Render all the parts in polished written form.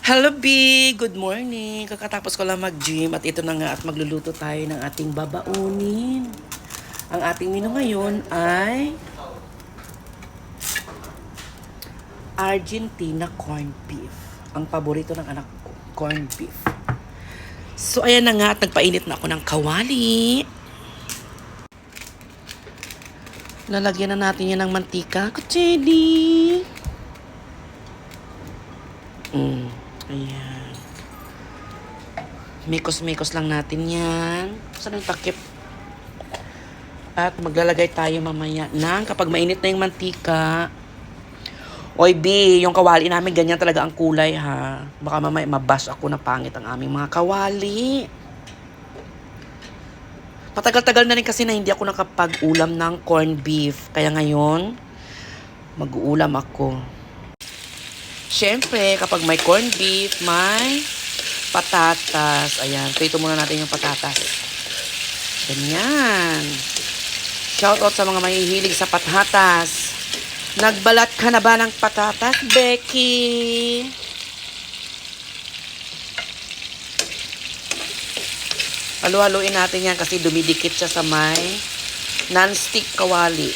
Hello B! Good morning! Kakatapos ko lang mag-gym at ito na nga at magluluto tayo ng ating babaunin. Ang ating menu ngayon ay Argentina corned beef. Ang paborito ng anak ko, corned beef. So ayan na nga at nagpainit na ako ng kawali. Lalagyan na natin yan ng mantika. Kutsili! Ayan. Mikos-mikos lang natin yan. Saan yung takip? At maglalagay tayo mamaya ng kapag mainit na yung mantika. Oy B, yung kawali namin ganyan talaga ang kulay ha. Baka mamaya mabash ako na pangit ang aming mga kawali. Patagal-tagal na rin kasi na hindi ako nakapag-ulam ng corned beef. Kaya ngayon, mag-uulam ako. Siyempre, kapag may corned beef, may patatas. Ayan, prito muna natin yung patatas. Ganyan. Shoutout sa mga mahihilig sa patatas. Nagbalat ka na ba ng patatas, Becky? Halu-haluin natin yan kasi dumidikit siya sa may non-stick kawali.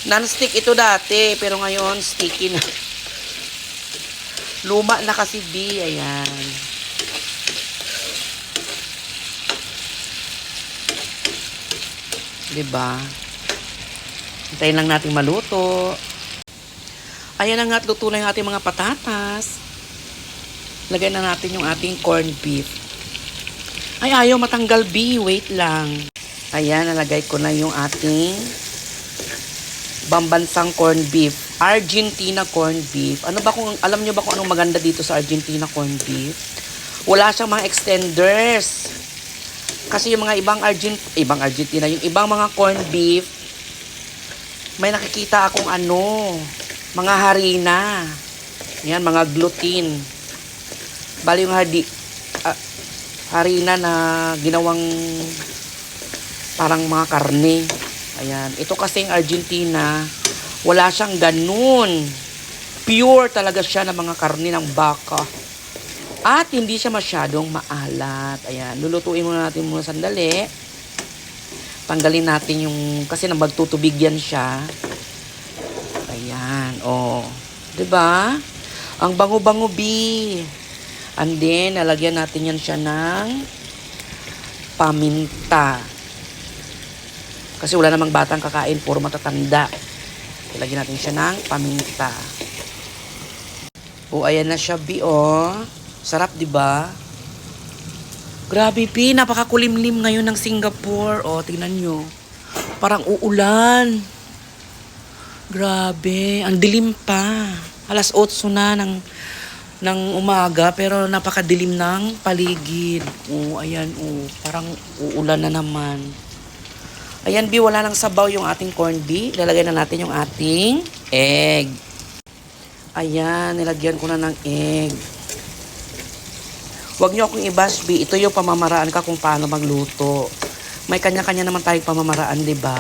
Non-stick ito dati, pero ngayon sticky na. Luma na kasi B, ayan. Diba? Hintayin lang natin maluto. Ayan na nga at luto na yung ating mga patatas. Lagay na natin yung ating corned beef. Ay, ayaw matanggal B, wait lang. Ayan, nalagay ko na yung ating pambansang corned beef. Argentina corned beef. Ano ba kung alam niyo ba kung anong maganda dito sa Argentina corned beef? Wala siyang mga extenders. Kasi yung mga ibang Argentina, yung ibang mga corned beef, may nakikita akong mga harina. Yan, mga gluten. Bali yung harina na ginawang parang mga karne. Ayan. Ito kasing Argentina, wala siyang ganun. Pure talaga siya ng mga karne ng baka. At hindi siya masyadong maalat. Ayan. Lulutuin muna natin sandali. Tanggalin natin yung, kasi magtutubig yan siya. Ayan. O. Diba? Ang bango-bango B. And then, nalagyan natin yan siya ng paminta. Kasi wala namang batang kakain, puro matatanda. Ilagyan natin siya ng paminta. O, ayan na siya, B, oh. Sarap, di ba? Grabe, B, napakakulimlim ngayon ng Singapore. O, tingnan nyo. Parang uulan. Grabe, ang dilim pa. Alas 8 na ng umaga, pero napakadilim ng paligid. O, ayan, o. Parang uulan na naman. Ayan, B, wala nang sabaw yung ating corned beef. Lalagay na natin yung ating egg. Ayan, nilagyan ko na ng egg. Huwag nyo akong i-bash, B. Ito yung pamamaraan ka kung paano magluto. May kanya-kanya naman tayong pamamaraan, di ba?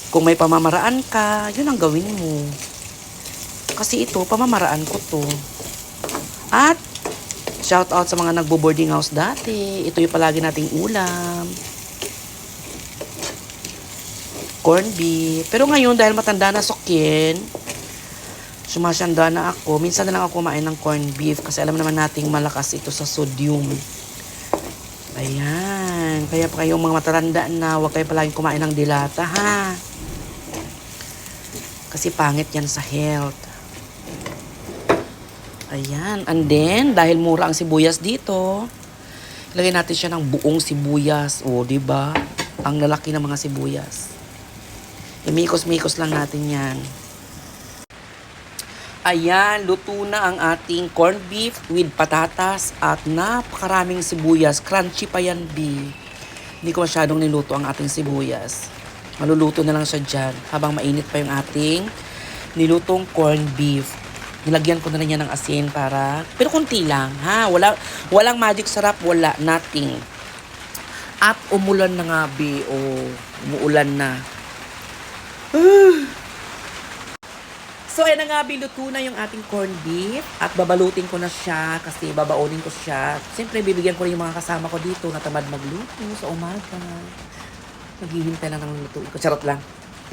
Kung may pamamaraan ka, yun ang gawin mo. Kasi ito, pamamaraan ko to. At, shout out sa mga nagbo-boarding house dati. Ito yung palagi nating ulam. Corned beef. Pero ngayon, dahil matanda na Sokin, sumasyanda na ako. Minsan na lang ako kumain ng corned beef kasi alam naman nating malakas ito sa sodium. Ayan. Kaya pa kayong mga matatanda na huwag kayo palaging kumain ng dilata, ha? Kasi pangit yan sa health. Ayan. And then, dahil mura ang sibuyas dito, ilagay natin siya ng buong sibuyas. O, diba? Ang lalaki ng mga sibuyas. Imikos-mikos lang natin yan. Ayan, luto na ang ating corned beef with patatas at napakaraming sibuyas. Crunchy pa yan, B. Hindi ko masyadong niluto ang ating sibuyas. Maluluto na lang siya dyan habang mainit pa yung ating nilutong corned beef. Nilagyan ko na rin yan ng asin para, pero konti lang, ha? Walang magic sarap, wala, nothing. At umulan na nga, B. O, umuulan na. So, ayan na nga, biluto na yung ating corned beef at babalutin ko na siya kasi babaonin ko siya. Siyempre, bibigyan ko rin yung mga kasama ko dito na tamad magluto sa umaga. Naghihintay lang ng lutuin ko. Charot lang.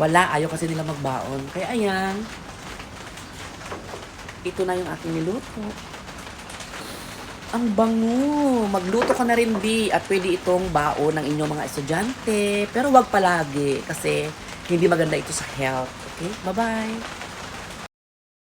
Wala, ayaw kasi nila magbaon. Kaya ayan, ito na yung aking niluto. Ang bango. Magluto ka na rin, B. At pwede itong baon ng inyong mga estudyante. Pero wag palagi kasi hindi maganda ito sa health. Okay? Bye-bye.